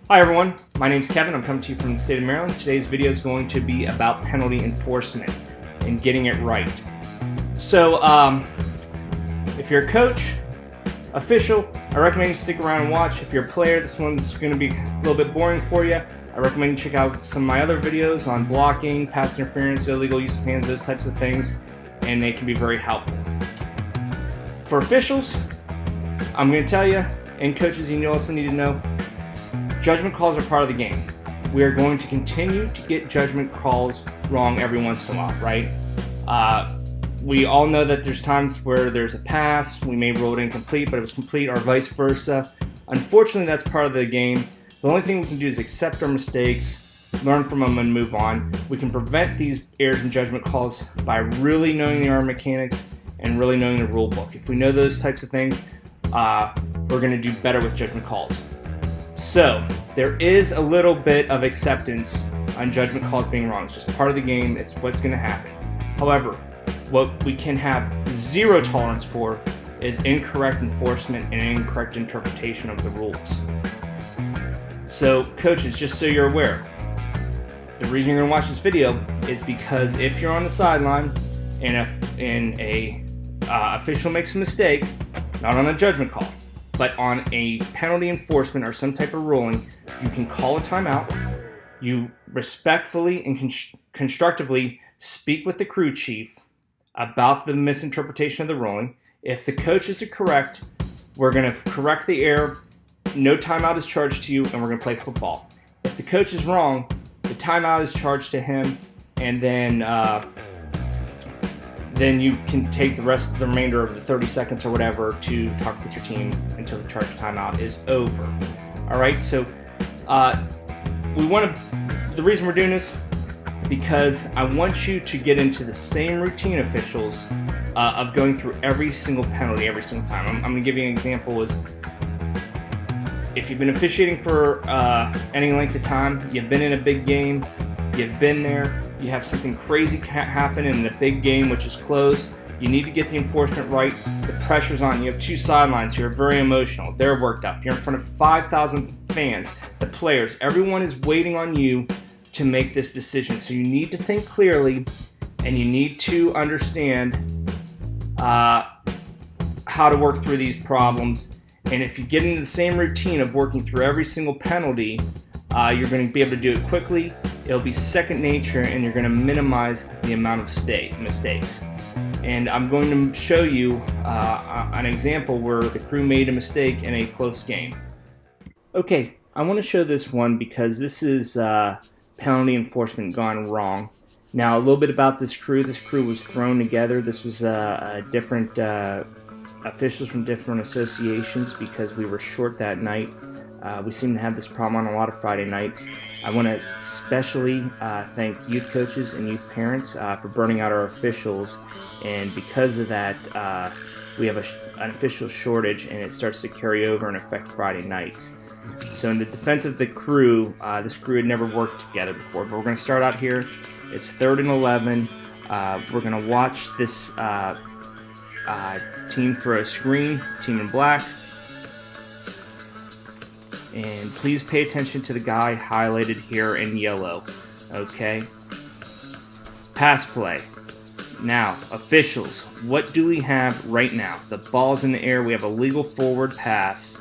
Hi everyone, my name's Kevin. I'm coming to you from the state of Maryland. Today's video is going to be about penalty enforcement and getting it right. So, if you're a coach, official, I recommend you stick around and watch. If you're a player, this one's going to be a little bit boring for you. I recommend you check out some of my other videos on blocking, pass interference, illegal use of hands, those types of things, and they can be very helpful. For officials, I'm going to tell you, and coaches, you also need to know, judgment calls are part of the game. We are going to continue to get judgment calls wrong every once in a while, right? We all know that there's times where there's a pass, we may roll it incomplete, but it was complete, or vice versa. Unfortunately, that's part of the game. The only thing we can do is accept our mistakes, learn from them, and move on. We can prevent these errors in judgment calls by really knowing the art mechanics and really knowing the rule book. If we know those types of things, we're going to do better with judgment calls. So, there is a little bit of acceptance on judgment calls being wrong. It's just part of the game. It's what's going to happen. However, what we can have zero tolerance for is incorrect enforcement and incorrect interpretation of the rules. So, coaches, just so you're aware, the reason you're going to watch this video is because if you're on the sideline and a official makes a mistake, not on a judgment call, but on a penalty enforcement or some type of ruling, you can call a timeout. You respectfully and constructively speak with the crew chief about the misinterpretation of the ruling. If the coaches are correct, we're going to correct the error. No timeout is charged to you, and we're going to play football. If the coach is wrong, the timeout is charged to him, and then you can take the remainder of the 30 seconds or whatever to talk with your team until the charged timeout is over. All right, so the reason we're doing this, because I want you to get into the same routine, officials, of going through every single penalty every single time. I'm going to give you an example. Is if you've been officiating for any length of time, you've been in a big game, you've been there, you have something crazy happen in the big game, which is close. You need to get the enforcement right. The pressure's on. You have two sidelines. You're very emotional. They're worked up. You're in front of 5,000 fans. The players, everyone is waiting on you to make this decision. So you need to think clearly, and you need to understand how to work through these problems. And if you get into the same routine of working through every single penalty, you're going to be able to do it quickly. It'll be second nature, and you're going to minimize the amount of mistakes. And I'm going to show you an example where the crew made a mistake in a close game. Okay, I want to show this one because this is penalty enforcement gone wrong. Now, a little bit about this crew. This crew was thrown together. This was different officials from different associations because we were short that night. We seem to have this problem on a lot of Friday nights. I want to especially thank youth coaches and youth parents for burning out our officials, and because of that, we have an official shortage, and it starts to carry over and affect Friday nights. So in the defense of the crew, this crew had never worked together before, but we're going to start out here. It's 3rd and 11. We're going to watch this team throw a screen, team in black. And please pay attention to the guy highlighted here in yellow. Okay? Pass play. Now, officials, what do we have right now? The ball's in the air. We have a legal forward pass.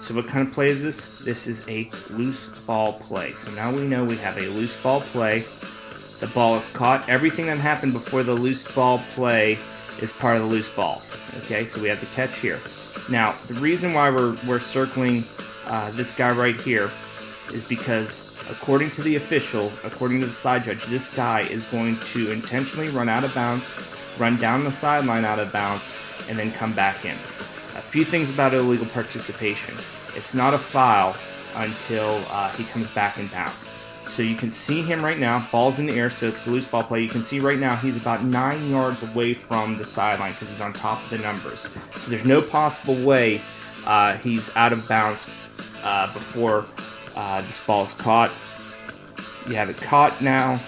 So what kind of play is this? This is a loose ball play. So now we know we have a loose ball play. The ball is caught. Everything that happened before the loose ball play is part of the loose ball. Okay, so we have the catch here. Now, the reason why we're circling this guy right here is because, according to the official, according to the side judge, this guy is going to intentionally run out of bounds, run down the sideline out of bounds, and then come back in. A few things about illegal participation. It's not a foul until he comes back in bounds. So you can see him right now, ball's in the air, so it's a loose ball play. You can see right now he's about 9 yards away from the sideline because he's on top of the numbers. So there's no possible way he's out of bounds before this ball is caught. You have it caught now.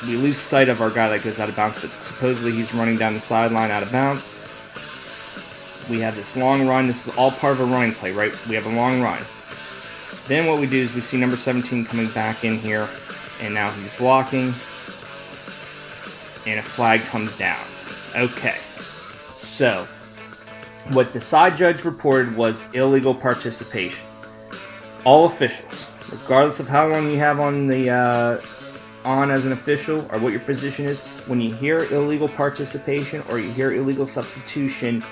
We lose sight of our guy that goes out of bounds, but supposedly he's running down the sideline out of bounds. We have this long run. This is all part of a running play, right? We have a long run. Then what we do is we see number 17 coming back in here, and now he's blocking, and a flag comes down. Okay, so what the side judge reported was illegal participation. All officials, regardless of how long you have on the on as an official or what your position is, when you hear illegal participation or you hear illegal substitution,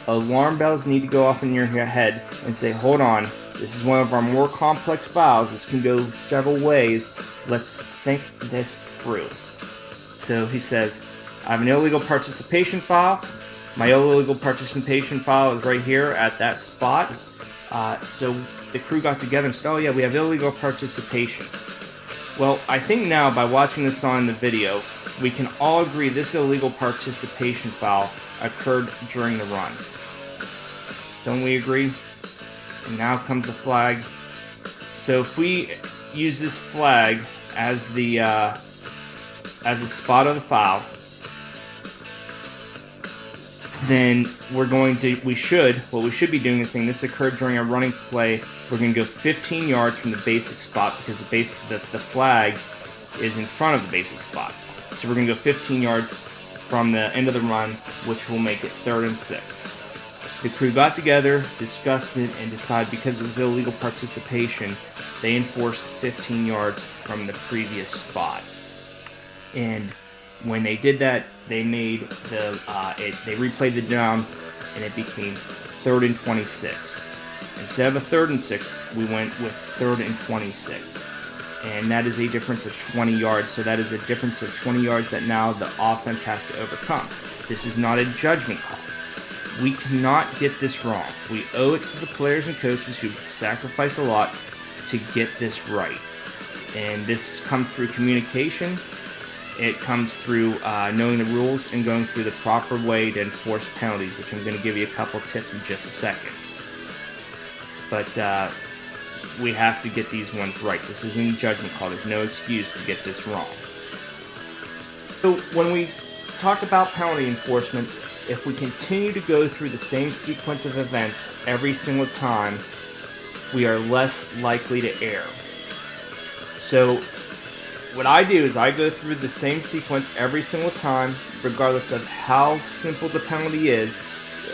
alarm bells need to go off in your head and say, hold on, this is one of our more complex fouls. This can go several ways. Let's think this through. So he says, I have an illegal participation foul. My illegal participation foul is right here at that spot. So the crew got together and said, oh yeah, we have illegal participation. Well, I think now by watching this on the video, we can all agree this illegal participation foul occurred during the run. Don't we agree? And now comes the flag. So if we use this flag as the spot of the foul, then what we should be doing is saying this occurred during a running play. We're going to go 15 yards from the basic spot because the flag is in front of the basic spot. So we're going to go 15 yards from the end of the run, which will make it 3rd and 6. The crew got together, discussed it, and decided because it was illegal participation, they enforced 15 yards from the previous spot. And when they did that, they made they replayed the down, and it became 3rd and 26. Instead of a 3rd and 6, we went with 3rd and 26. And that is a difference of 20 yards. So that is a difference of 20 yards that now the offense has to overcome. This is not a judgment call. We cannot get this wrong. We owe it to the players and coaches who sacrifice a lot to get this right. And this comes through communication. It comes through knowing the rules and going through the proper way to enforce penalties, which I'm going to give you a couple tips in just a second. But we have to get these ones right. This isn't a judgment call. There's no excuse to get this wrong. So when we talk about penalty enforcement, if we continue to go through the same sequence of events every single time, we are less likely to err. So what I do is I go through the same sequence every single time, regardless of how simple the penalty is.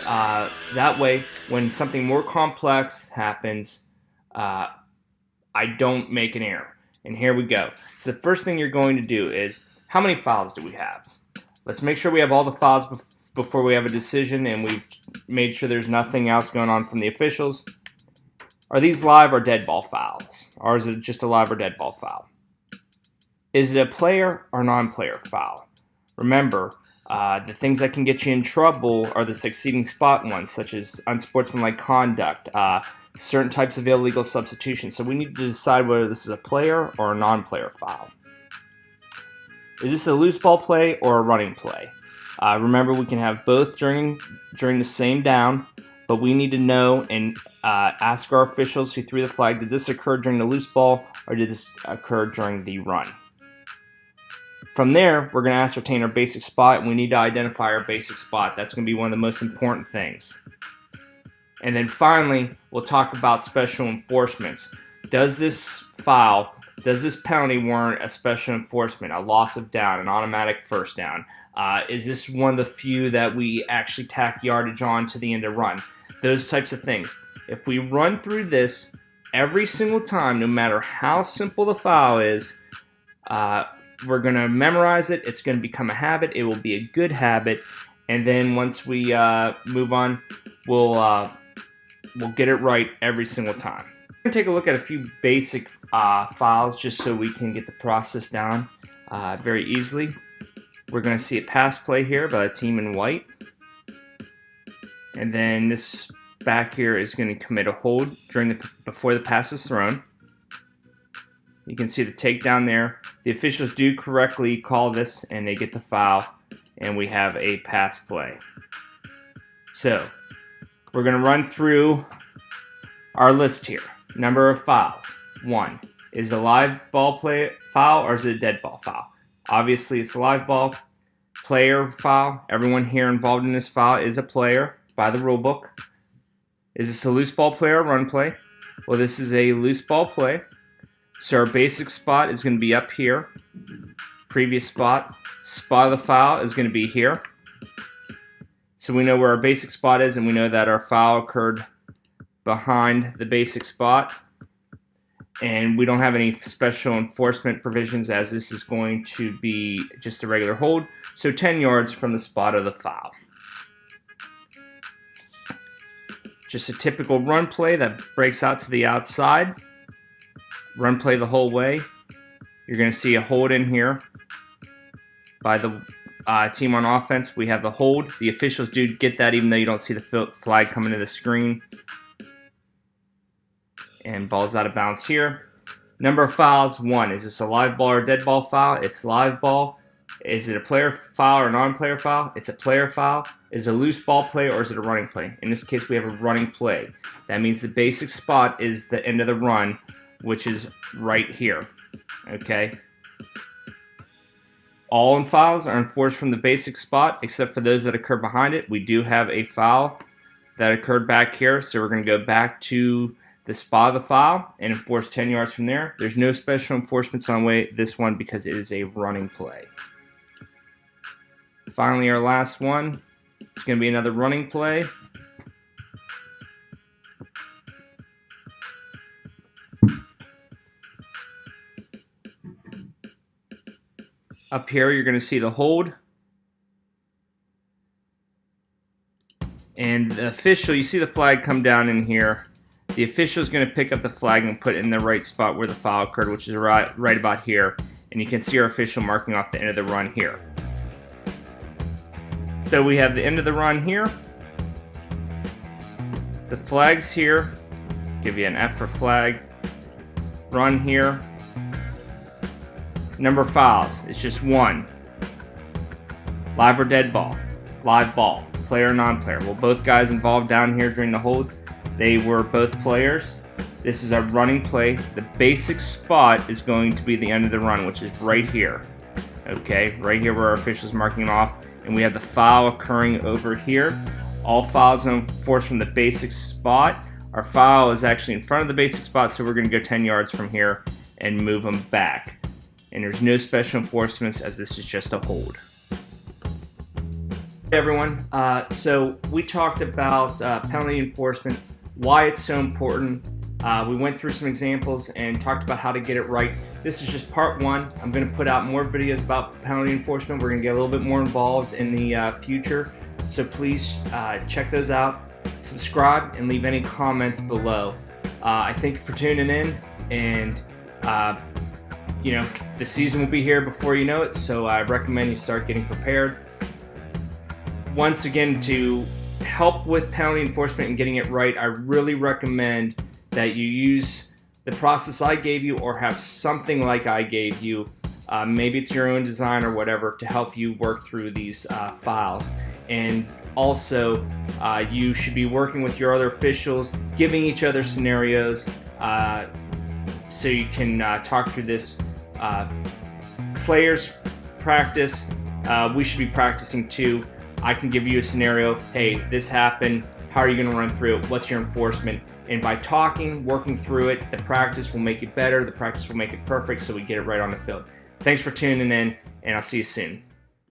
That way, when something more complex happens, I don't make an error. And here we go. So the first thing you're going to do is, how many fouls do we have? Let's make sure we have all the fouls before we have a decision and we've made sure there's nothing else going on from the officials. Are these live or dead ball fouls? Or is it just a live or dead ball foul? Is it a player or non-player foul? Remember, the things that can get you in trouble are the succeeding spot ones, such as unsportsmanlike conduct, certain types of illegal substitution. So we need to decide whether this is a player or a non-player foul. Is this a loose ball play or a running play? Remember, we can have both during the same down, but we need to know and ask our officials who threw the flag, did this occur during the loose ball or did this occur during the run? From there, we're going to ascertain our basic spot, and we need to identify our basic spot. That's going to be one of the most important things. And then finally, we'll talk about special enforcements. Does this penalty warrant a special enforcement, a loss of down, an automatic first down? Is this one of the few that we actually tack yardage on to the end of run? Those types of things. If we run through this every single time, no matter how simple the foul is, we're going to memorize it. It's going to become a habit. It will be a good habit. And then once we move on, we'll get it right every single time. We're going to take a look at a few basic fouls just so we can get the process down very easily. We're going to see a pass play here by a team in white. And then this back here is going to commit a hold before the pass is thrown. You can see the takedown there. The officials do correctly call this, and they get the foul, and we have a pass play. So, we're going to run through our list here. Number of fouls. 1. Is it a live ball play foul, or is it a dead ball foul? Obviously, it's a live ball. Player foul. Everyone here involved in this foul is a player by the rule book. Is this a loose ball play or run play? Well, this is a loose ball play. So our basic spot is going to be up here. Previous spot of the foul is going to be here. So we know where our basic spot is, and we know that our foul occurred behind the basic spot. And we don't have any special enforcement provisions, as this is going to be just a regular hold. So 10 yards from the spot of the foul. Just a typical run play that breaks out to the outside. Run play the whole way. You're going to see a hold in here by the team on offense. We have the hold. The officials do get that even though you don't see the flag coming to the screen. And ball's out of bounds here. Number of fouls, 1. Is this a live ball or dead ball foul? It's live ball. Is it a player foul or non-player foul? It's a player foul. Is it a loose ball play or is it a running play? In this case, we have a running play. That means the basic spot is the end of the run, which is right here. Okay? All fouls are enforced from the basic spot, except for those that occur behind it. We do have a foul that occurred back here, so we're going to go back to the spot of the foul and enforce 10 yards from there. There's no special enforcements on this one because it is a running play. Finally, our last one, it's going to be another running play. Up here, you're going to see the hold. And the official, you see the flag come down in here. The official is going to pick up the flag and put it in the right spot where the foul occurred, which is right about here. And you can see our official marking off the end of the run here. So we have the end of the run here. The flag's here. Give you an F for flag. Run here. Number of fouls, it's just 1. Live or dead ball. Live ball. Player or non-player. Well, both guys involved down here during the hold, they were both players. This is our running play. The basic spot is going to be the end of the run, which is right here. Okay, right here where our official is marking off. And we have the foul occurring over here. All fouls are enforced from the basic spot. Our foul is actually in front of the basic spot, so we're going to go 10 yards from here and move them back. And there's no special enforcements, as this is just a hold. Hey everyone, so we talked about penalty enforcement, why it's so important. We went through some examples and talked about how to get it right. This is just part 1. I'm going to put out more videos about penalty enforcement. We're going to get a little bit more involved in the future. So please check those out, subscribe, and leave any comments below. I thank you for tuning in, and you know, the season will be here before you know it, so I recommend you start getting prepared. Once again, to help with penalty enforcement and getting it right, I really recommend that you use the process I gave you or have something like I gave you. Maybe it's your own design or whatever to help you work through these files. And also, you should be working with your other officials, giving each other scenarios so you can talk through this. Players practice. We should be practicing too. I can give you a scenario. Hey, this happened. How are you going to run through it? What's your enforcement? And by talking, working through it, the practice will make it better. The practice will make it perfect so we get it right on the field. Thanks for tuning in, and I'll see you soon.